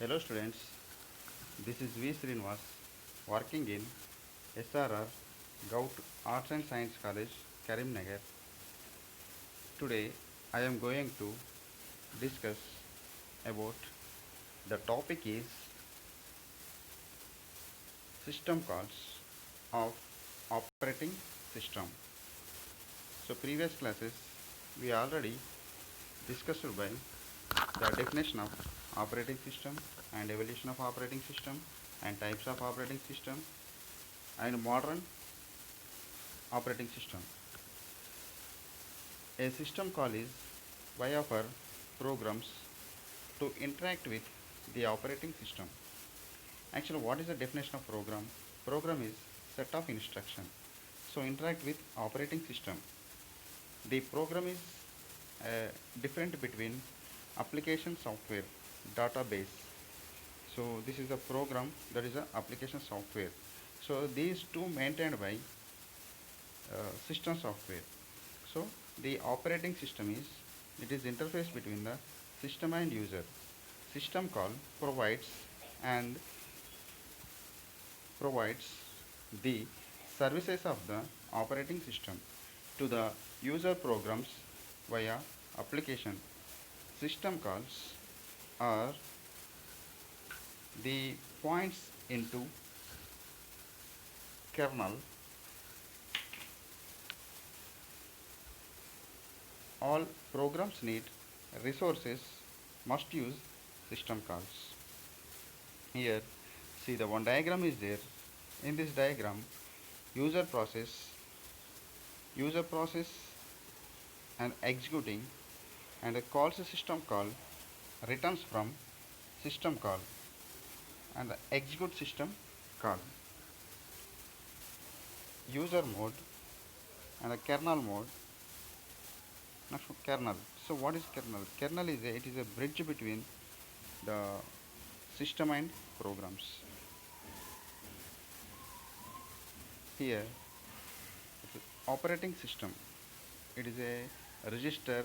Hello students, this is V. Srinivas working in SRR Gout Arts and Science College, Karimnagar. Today I am going to discuss about the topic is system calls of operating system. So previous classes we already discussed by the definition of operating system and evolution of operating system and types of operating system and modern operating system. A system call is way of our programs to interact with the operating system. Actually, what is the definition of program? Program is set of instruction. So interact with operating system. The program is different between application software, database. So this is a program that is a application software. So these two maintained by system software. So the operating system is it is interface between the system and user. System call provides and provides the services of the operating system to the user programs via application. System calls are the points into kernel. All programs need resources must use system calls. Here, see the one diagram is there. In this diagram, user process, user process and executing and the calls system call returns from system call and the execute system call. User mode and the kernel mode. Not for kernel. So what is kernel? Kernel is it is a bridge between the system and programs. Here, operating system. It is a register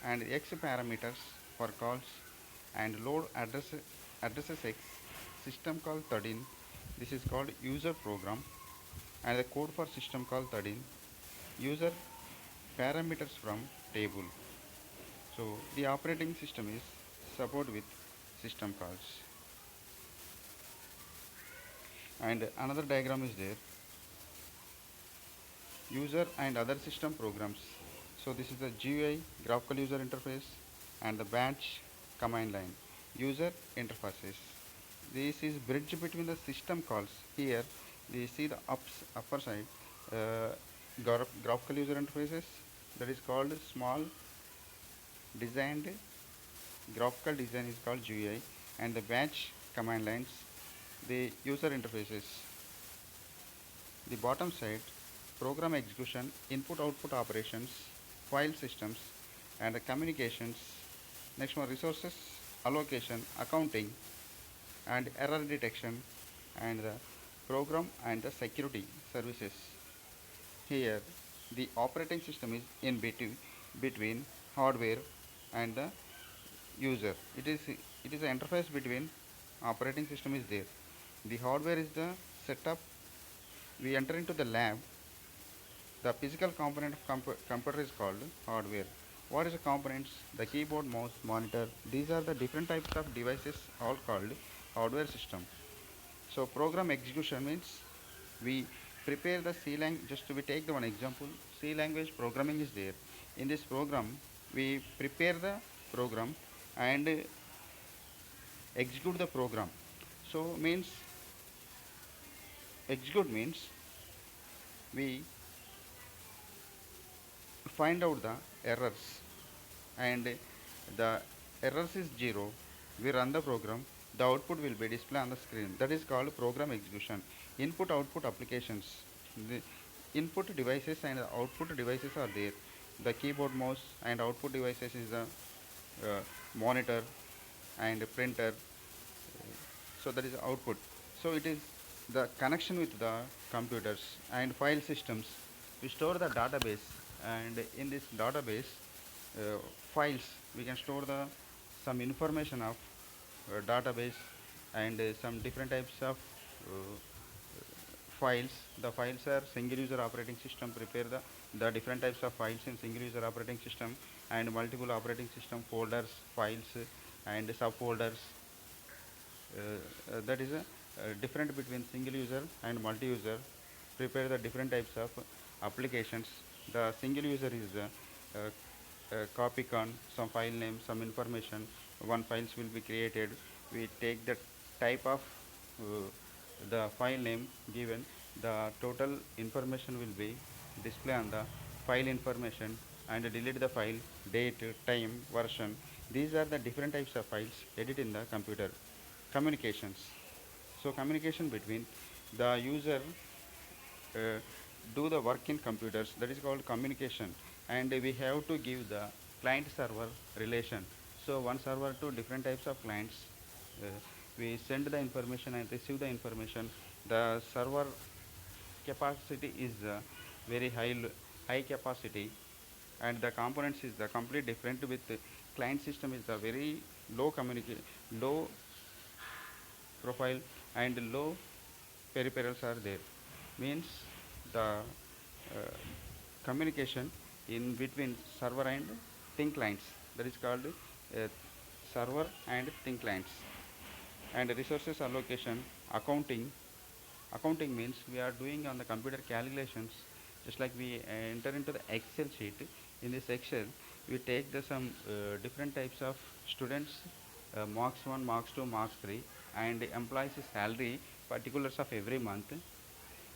and X parameters for calls and load addresses X system call 13. This is called user program and the code for system call 13 user parameters from table. So the operating system is support with system calls. And another diagram is there, user and other system programs. So this is the GUI graphical user interface and the batch command line user interfaces. This is bridge between the system calls. Here we see the upper side graphical user interfaces, that is called small designed graphical design is called GUI and the batch command lines the user interfaces. The bottom side program execution, input output operations, file systems and the communications. Next one, resources allocation, accounting and error detection and the program and the security services. Here the operating system is in between hardware and the user. It is an interface between operating system is there. The hardware is the setup. We enter into the lab. The physical component of computer is called hardware. What is the components? The keyboard, mouse, monitor. These are the different types of devices all called hardware system. So program execution means we prepare the C language. Just we take the one example. C language programming is there. In this program, we prepare the program and execute the program. So means execute means we find out the errors and the errors is 0, we run the program, the output will be displayed on the screen. That is called program execution. Input output applications, the input devices and the output devices are there. The keyboard, mouse and output devices is the monitor and printer. So that is output. So it is the connection with the computers and file systems. We store the database and in this database files we can store the some information of database and some different types of files. The files are single user operating system prepare the different types of files in single user operating system and multiple operating system folders, files and subfolders. That is different between single user and multi-user. Prepare the different types of applications. The single user is copy some file name, some information. One files will be created. We take the type of the file name given. The total information will be display on the file information and delete the file, date, time, version. These are the different types of files edit in the computer. Communications. So communication between the user uh, do the work in computers, that is called communication, and we have to give the client server relation. So one server to different types of clients, uh, we send the information and receive the information. The server capacity is very high capacity, and the components is the complete different with client system is the very low profile and low peripherals are there. Means the communication in between server and thin clients, that is called server and thin clients. And resources allocation, accounting. Accounting means we are doing on the computer calculations, just like we enter into the Excel sheet. In this Excel, we take the some different types of students, marks 1, marks 2, marks 3, and employees salary particulars of every month.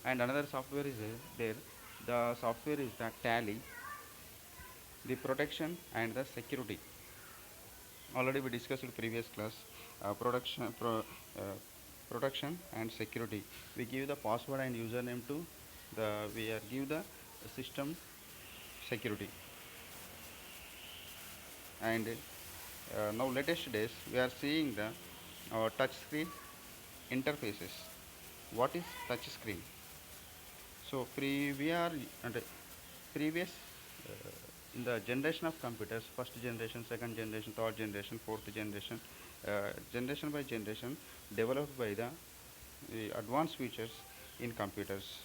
And another software is there. The software is the Tally, the protection and the security. Already we discussed in previous class. Protection and security. We give the password and username to we are give the system security. And now latest days we are seeing the touch screen interfaces. What is touch screen? So we are and previous in the generation of computers, first generation, second generation, third generation, fourth generation, generation by generation, developed by the advanced features in computers.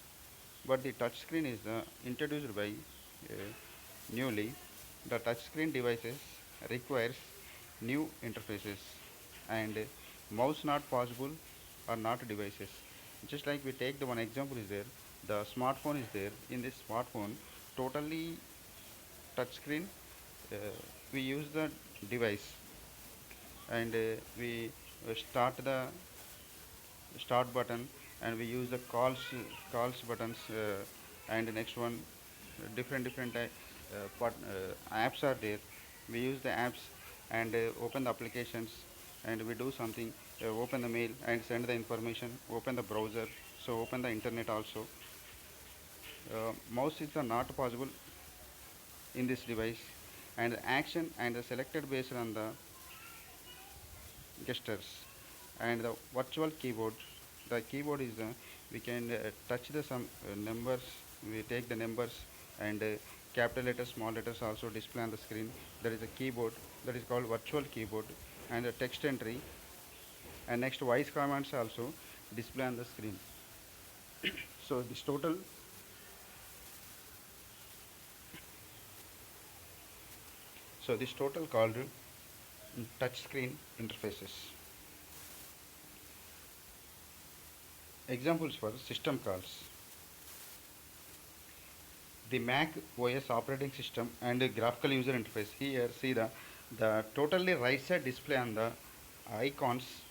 But the touch screen is introduced by newly. The touch screen devices requires new interfaces, and mouse not possible or not devices. Just like we take the one example is there, the smartphone is there. In this smartphone, totally touch screen, uh, we use the device, and we start the start button, and we use the calls buttons, and the next one different apps are there. We use the apps and open the applications, and we do something, open the mail and send the information, open the browser, so open the internet also. Mouse is not possible in this device, and the action and the selected based on the gestures. And the virtual keyboard, the keyboard is we can touch the some numbers. We take the numbers, and capital letters, small letters also display on the screen. There is a keyboard that is called virtual keyboard, and the text entry and next voice commands also display on the screen. So this total called touch screen interfaces. Examples for system calls: the Mac OS operating system and the graphical user interface. Here see the totally right side display on the icons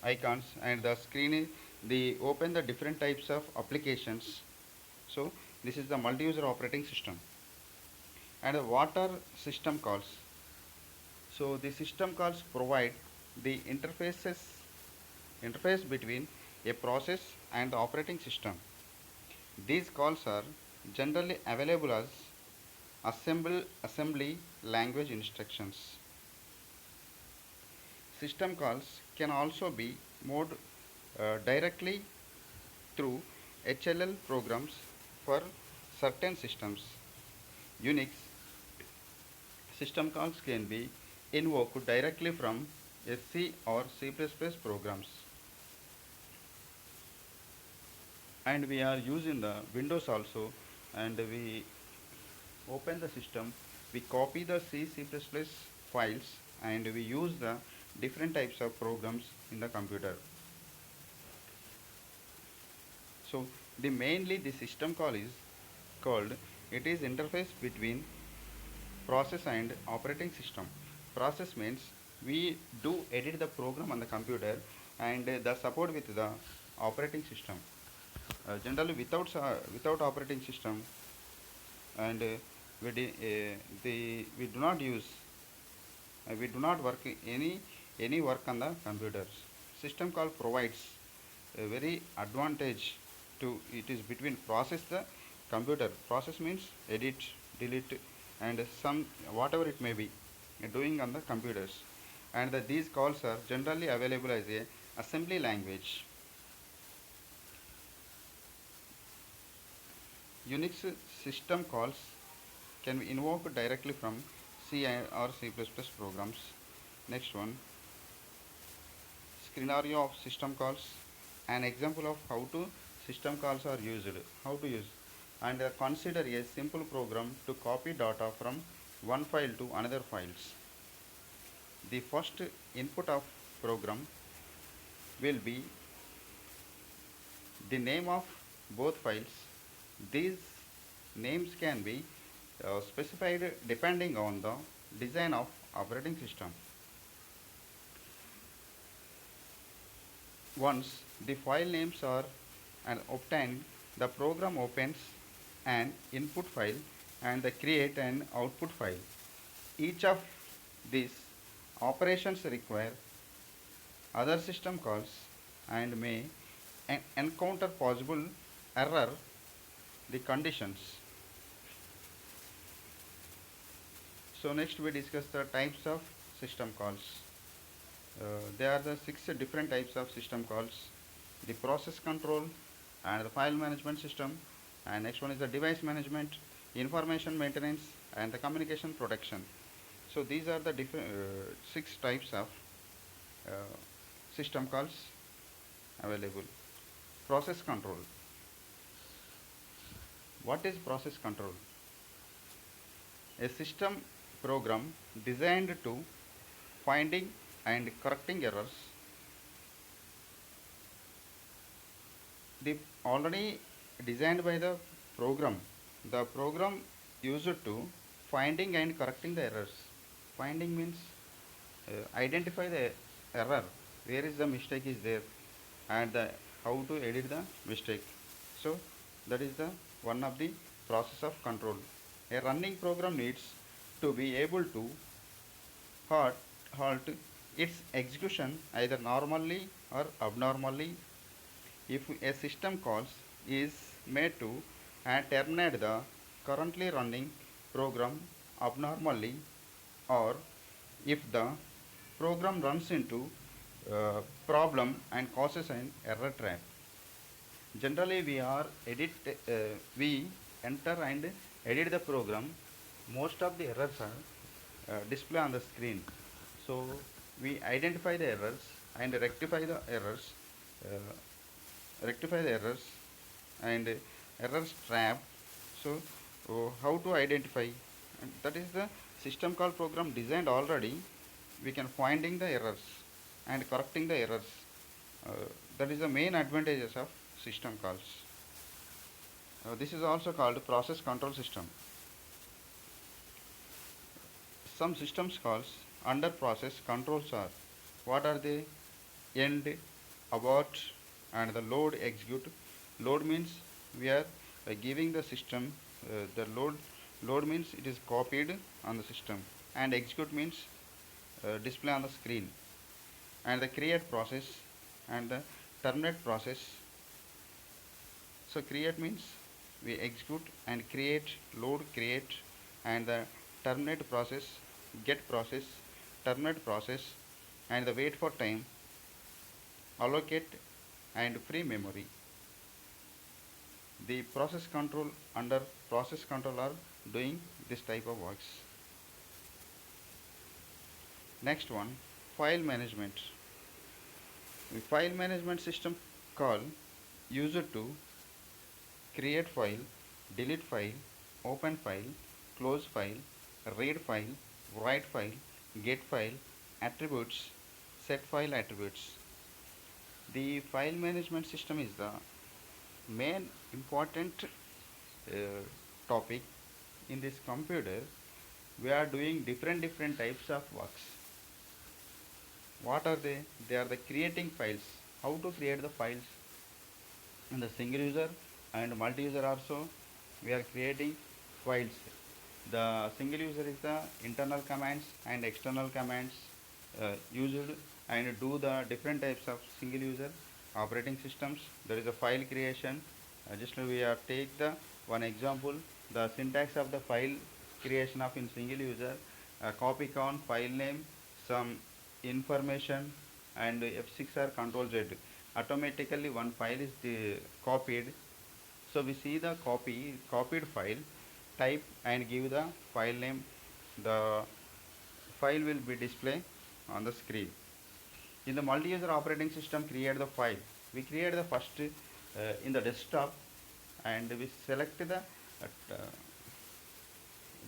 icons, and the screen is the open the different types of applications. So this is the multi-user operating system. And what are system calls? So the system calls provide the interface between a process and the operating system. These calls are generally available as assembly language instructions. System calls can also be made directly through HLL programs for certain systems. Unix system calls can be invoked directly from C or C++ programs, and we are using the Windows also, and we open the system, we copy the C++ files, and we use the different types of programs in the computer. So the mainly the system call is called, it is interface between process and operating system. Process means we do edit the program on the computer, and the support with the operating system. Generally without operating system, and we do not use, we do not work any work on the computers. System call provides a very advantage to, it is between process the computer. Process means edit, delete, and some whatever it may be doing on the computers, and these calls are generally available as a assembly language. Unix system calls can be invoked directly from C or C++ programs. Next one, scenario of system calls, an example of how to system calls are used, how to use, and consider a simple program to copy data from one file to another files. The first input of program will be the name of both files. These names can be specified depending on the design of operating system. Once the file names are obtained, the program opens an input file and create an output file. Each of these operations require other system calls and may encounter possible error the conditions. So next we discuss the types of system calls. There are the 6 different types of system calls: the process control, and the file management system, and next one is the device management, information maintenance, and the communication protection. So these are the different 6 types of uh, system calls available. Process control. What is process control? A system program designed to finding and correcting errors. The already designed by the program used to finding and correcting the errors. Finding means identify the error, where is the mistake is there, and how to edit the mistake. So that is the one of the process of control. A running program needs to be able to halt, halt its execution either normally or abnormally. If a system calls is made to terminate the currently running program abnormally, or if the program runs into problem and causes an error trap. Generally we enter and edit the program. Most of the errors are display on the screen. So we identify the errors and rectify the errors and errors trap. So how to identify? And that is the system call program designed already. We can finding the errors and correcting the errors. uh, that is the main advantages of system calls. This is also called process control system. Some systems calls under process controls are, what are they? End, abort, and the load execute. Load means we are giving the system the load means it is copied on the system, and execute means display on the screen, and the create process and the terminate process. So create means we execute, and create, load, create, and the terminate process, get process, terminate process, and the wait for time, allocate, and free memory. The process control under process control are doing this type of works. Next one, file management. The file management system call user to create file, delete file, open file, close file, read file, write file, get file, attributes, set file attributes. The file management system is the main important topic in this computer. We are doing different types of works. What are they? They are the creating files. How to create the files in the single user and multi-user also we are creating files. The single user is the internal commands and external commands used and do the different types of single user operating systems. There is a file creation. Just we have take the one example. The syntax of the file creation of in single user, copy count, file name, some information, and F6 or Control Z. Automatically one file is copied. So we see the copied file, type and give the file name. The file will be displayed on the screen. In the multi-user operating system, create the file. We create the first in the desktop, and we select the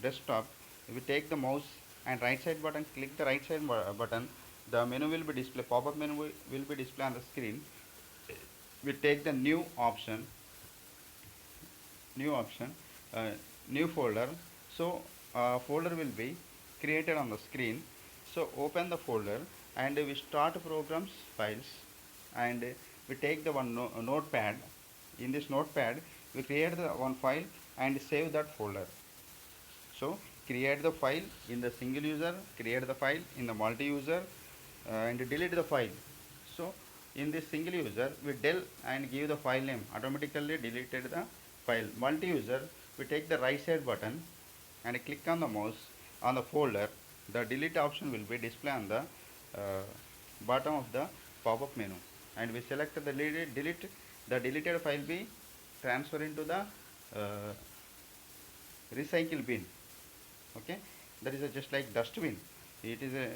desktop. We take the mouse and right side button, click the right side button. The menu will be displayed. Pop-up menu will be displayed on the screen. We take the new option, new option, uh, new folder. So folder will be created on the screen. So open the folder and we start programs files, and we take the one notepad. In this notepad we create the one file and save that folder. So create the file in the single user, create the file in the multi-user, and delete the file. So in this single user we del and give the file name, automatically deleted the file. Multi-user we take the right side button and click on the mouse on the folder. The delete option will be displayed on the bottom of the pop-up menu, and we select the delete. The deleted file be transfer into the recycle bin. Okay, that is just like dustbin. It is a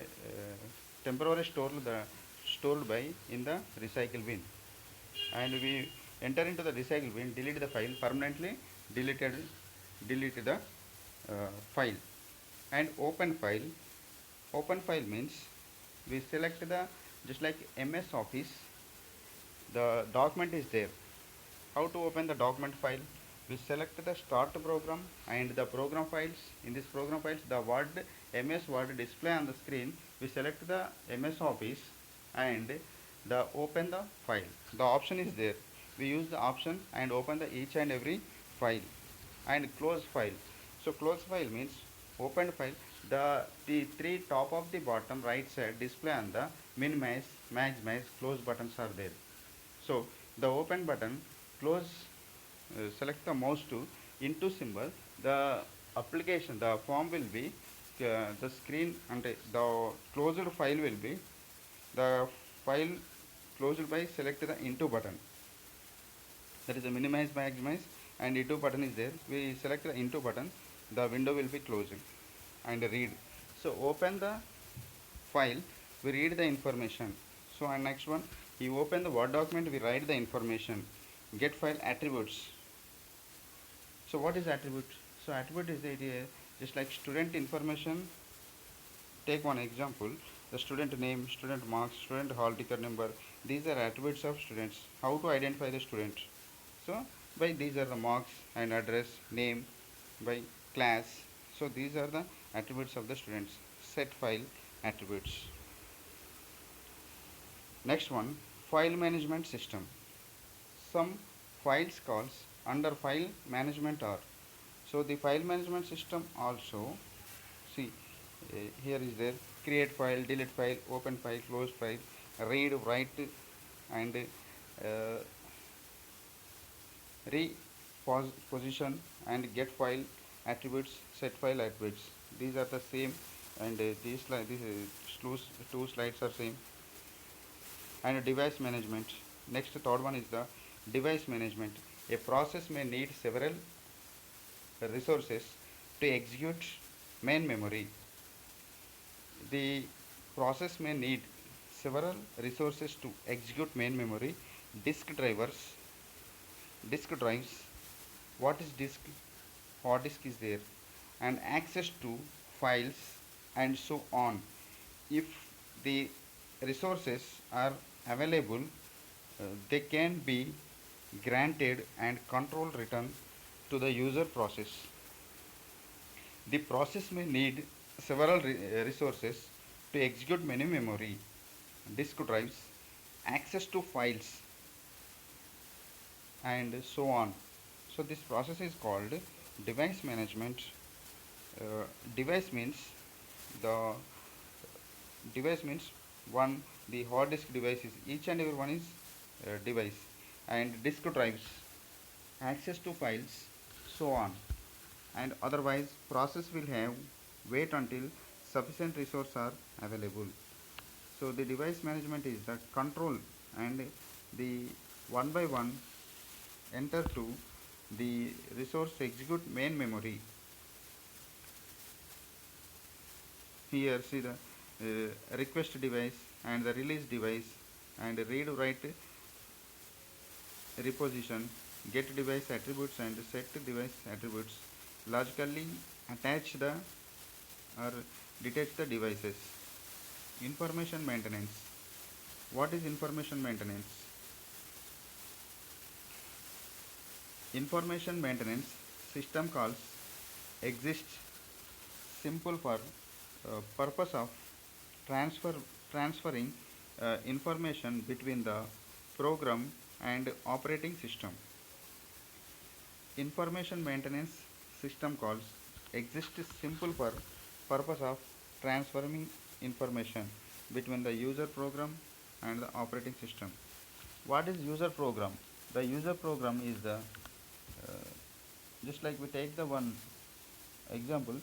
temporary stored by in the recycle bin, and we enter into the recycle bin, delete the file, permanently delete the file, and open file. Open file means we select the just like MS Office. The document is there. How to open the document file? We select the start program and the program files. In this program files, the word MS Word display on the screen. We select the MS Office and the open the file. The option is there. We use the option and open the each and every file, and close file. So close file means open file. The three top of the bottom right side display on the minimize, maximize, close buttons are there. So the open button, close, select the mouse to into symbol. The application, the form will be the screen, and the closed file will be the file closed by select the into button. That is a minimize, maximize, and into button is there. We select the into button. The window will be closing and read. So open the file. We read the information. So and next one, you open the Word document. We write the information. Get file attributes. So what is attribute? So attribute is the idea just like student information. Take one example: the student name, student marks, student hall ticket number. These are attributes of students. How to identify the student? So by these are the marks and address, name, by class. So these are the attributes of the students. Set file attributes. Next one, file management system. Some files calls under file management are. So the file management system also, see, here is there: create file, delete file, open file, close file, read, write, and reposition, and get file attributes, set file attributes. These are the same, and these two slides are same. And device management. Next, third one is the device management. A process may need several resources to execute main memory. The Process may need several resources to execute main memory, disk drivers, disk drives, what is disk, hard disk is there, and access to files and so on. If the resources are available, they can be granted and control returned to the user process. The process may need several resources to execute many memory, disk drives, access to files, and so on. So this process is called device management. Uh, device means the device means one, the hard disk device is each and every one is device, and disk drives, access to files, so on. And otherwise process will have wait until sufficient resources are available. So the device management is the control and the one by one enter to the resource execute main memory. Here see the request device and the release device and read write reposition, get device attributes and set device attributes, logically attach the or detach the devices. Information maintenance. What is information maintenance? Information maintenance system calls exists simple for purpose of transferring information between the program and operating system. Information maintenance system calls exists simple for purpose of transferring information between the user program and the operating system. What is user program? The user program is the just like we take the one example.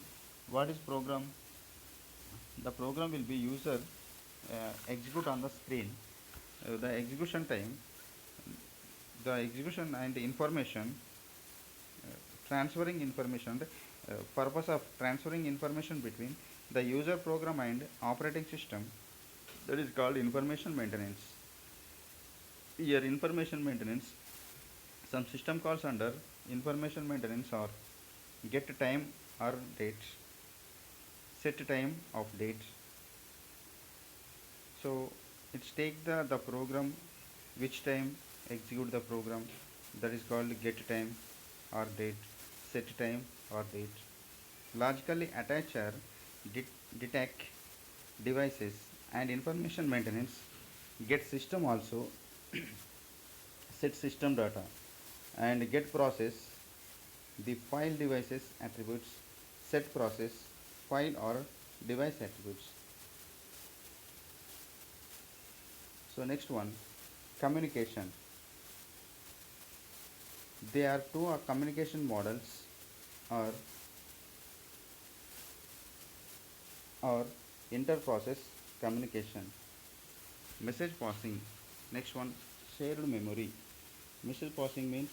What is program? The program will be user execute on the screen. The execution time, the execution and the information, transferring information, purpose of transferring information between the user program and operating system, that is called information maintenance. Here information maintenance, some system calls under information maintenance are get time or date, set time of date. So it's take the program which time execute the program, that is called get time or date, set time or date. Logically attach or detect devices and information maintenance get system also set system data and get process the file devices attributes, set process file or device attributes. So next one, communication. There are two communication models or inter-process communication. Message passing. Next one, shared memory. Message passing means,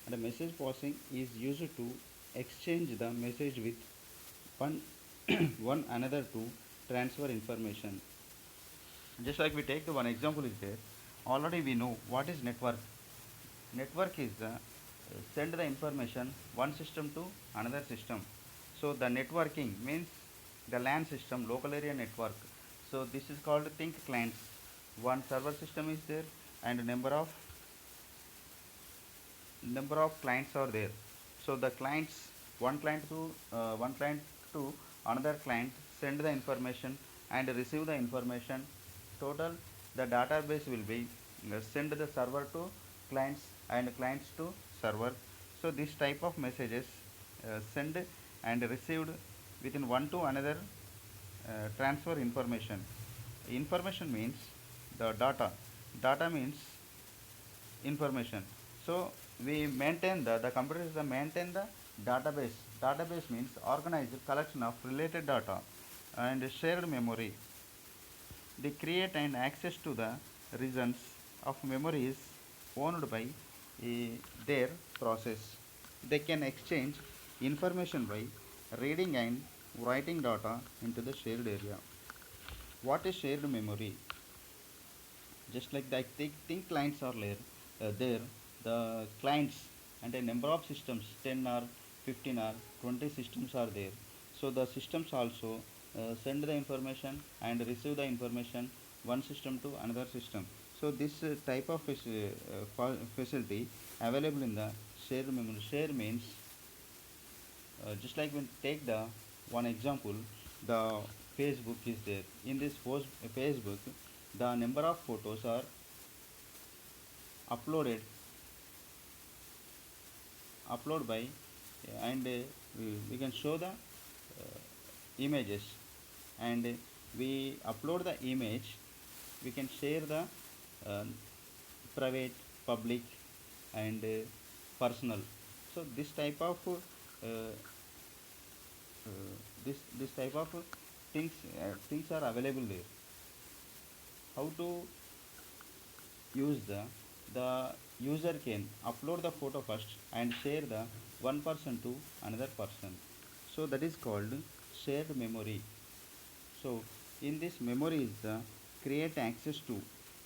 and a message passing is used to exchange the message with one one another to transfer information. Just like we take the one example is there. Already we know what is network. Network is the send the information one system to another system. So the networking means the LAN system, local area network. So this is called think clients. One server system is there and number of clients are there. So the clients, one client to another client send the information and receive the information. Total the database will be send the server to clients and clients to server. So this type of messages send and received within one to another transfer information. Information means the data. Data means information. So we maintain the computer is the maintain the database. Database means organized collection of related data and shared memory. They create and access to the regions of memory is owned by their process. They can exchange information by reading and writing data into the shared area. What is shared memory? Just like the think clients are there, the clients and a number of systems, 10 or 15 or 20 systems are there. So the systems also send the information and receive the information one system to another system. So this type of facility available in the share memory. Share means just like when take the one example, the Facebook is there. In this Facebook, the number of photos are uploaded upload by and we can show the images, and we upload the image, we can share the uh, private, public, and personal. So this type of this type of things are available there. How to use the user can upload the photo first and share the one person to another person. So that is called shared memory. So in this memory is the create access to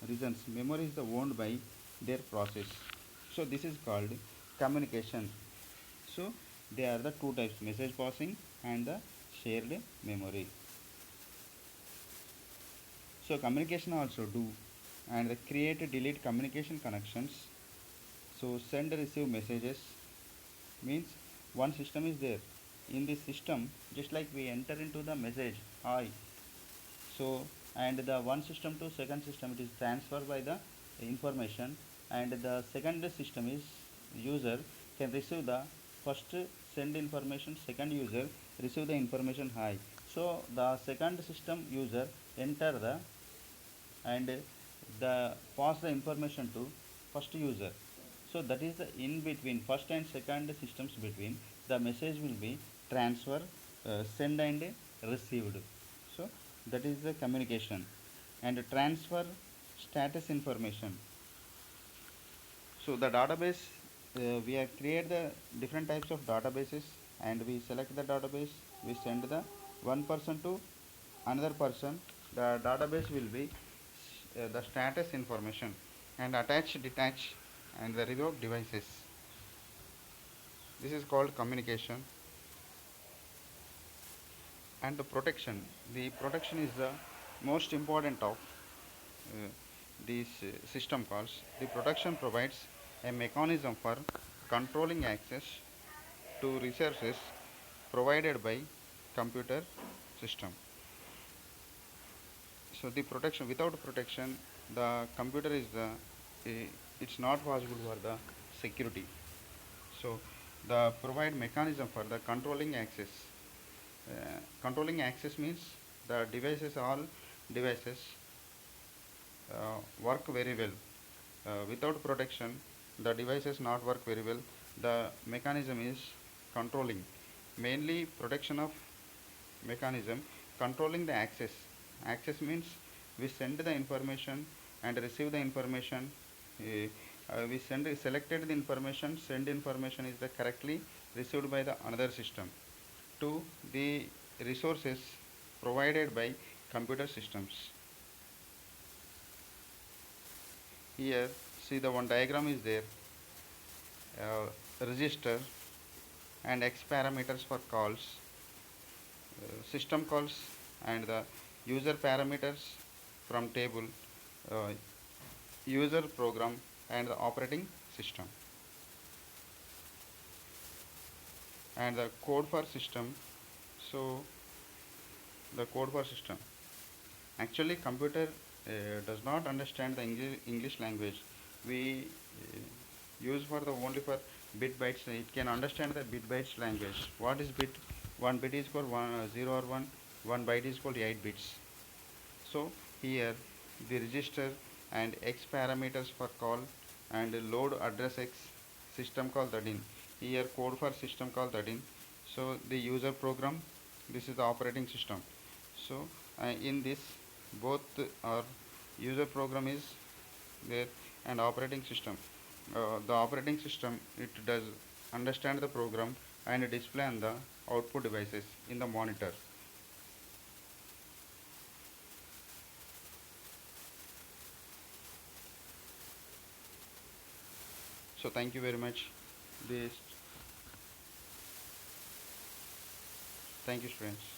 reasons. Memory is the owned by their process. So this is called communication. So they are the two types, message passing and the shared memory. So communication also do, and the create delete communication connections. So send receive messages means one system is there. In this system, just like we enter into the message I, so and the one system to second system, it is transferred by the information, and the second system is user can receive the first send information, second user receive the information high. So the second system user enter the and the pass the information to first user. So that is the in between first and second systems between, the message will be transfer, send and received. So that is the communication. And transfer status information. So the database, we have created the different types of databases, and we select the database, we send the one person to another person. The database will be the status information, and attach, detach, and the revoke devices. This is called communication. And the protection. The protection is the most important of these system calls. The protection provides a mechanism for controlling access to resources provided by computer system. So the protection, without protection, the computer is the it's not possible for the security. So the provide mechanism for the controlling access. Controlling access means the devices, all devices work very well. Without protection, the devices not work very well. The mechanism is controlling, mainly protection of mechanism controlling the access. Access means we send the information and receive the information. We selected the information, send information is the correctly received by the another system to the resources provided by computer systems. Here see the one diagram is there, register and X parameters for calls, system calls, and the user parameters from table, uh, user program, and the operating system, and the code for system. So the code for system, actually computer does not understand the English language. We use for the only for bit bytes. It can understand the bit bytes language. What is bit? One bit is called 0 or 1. One byte is called 8 bits. So here the register and X parameters for call, and load address X, system call 13. Here code for system call 13. So the user program, this is the operating system. So in this both our user program is there and operating system. The operating system, it does understand the program and display on the output devices in the monitor. So thank you very much. This, thank you, students.